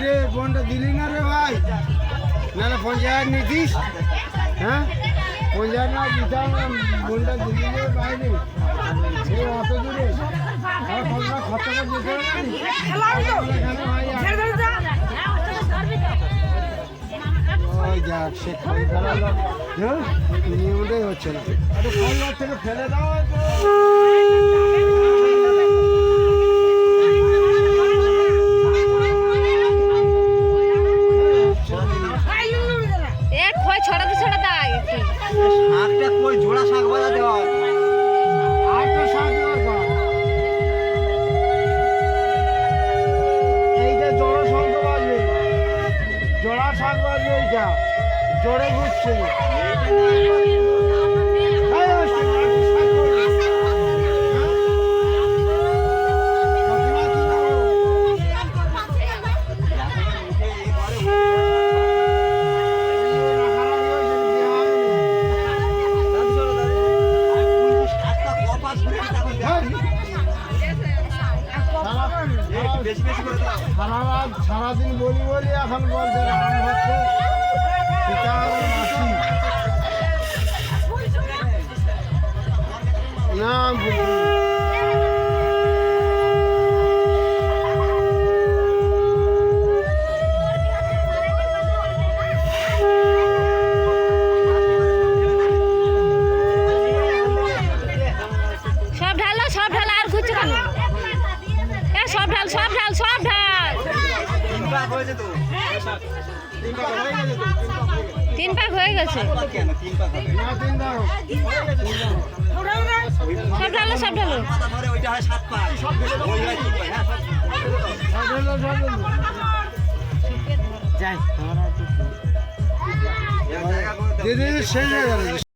রে বোনটা দিলি না রে ভাই, নাহলে 50,000 নিতিস। হ্যাঁ 50,000 না দিতাম, বোনটা দিলি রে বাইরে সে অত দূরে আর খরচা করে যেতে ওই যাক সে খালি ফেলালো। হ্যাঁ নিয়মটাই হচ্ছে না, একটু ফল থেকে ফেলে দাও। শাকটা কই জোড়া শাক বাজা দেওয়া আরেকটা শাক দরকার। এইটা জোড়া শঙ্খ বাজবে, জোড়া শাক বাজবে, এইটা জোরে ঘুরছে। সারাদিন বলি বলি এখন বলছে রান হচ্ছে না সব ঢালো, সব ঢালো, আর ঘুরছে কেন? সব ঢাল, সব ঢাল, সব ঢাল। 3 পাক হয়ে গেছে। সব ঢালো, সব ঢালো। দিদি শেষ হয়ে গেল।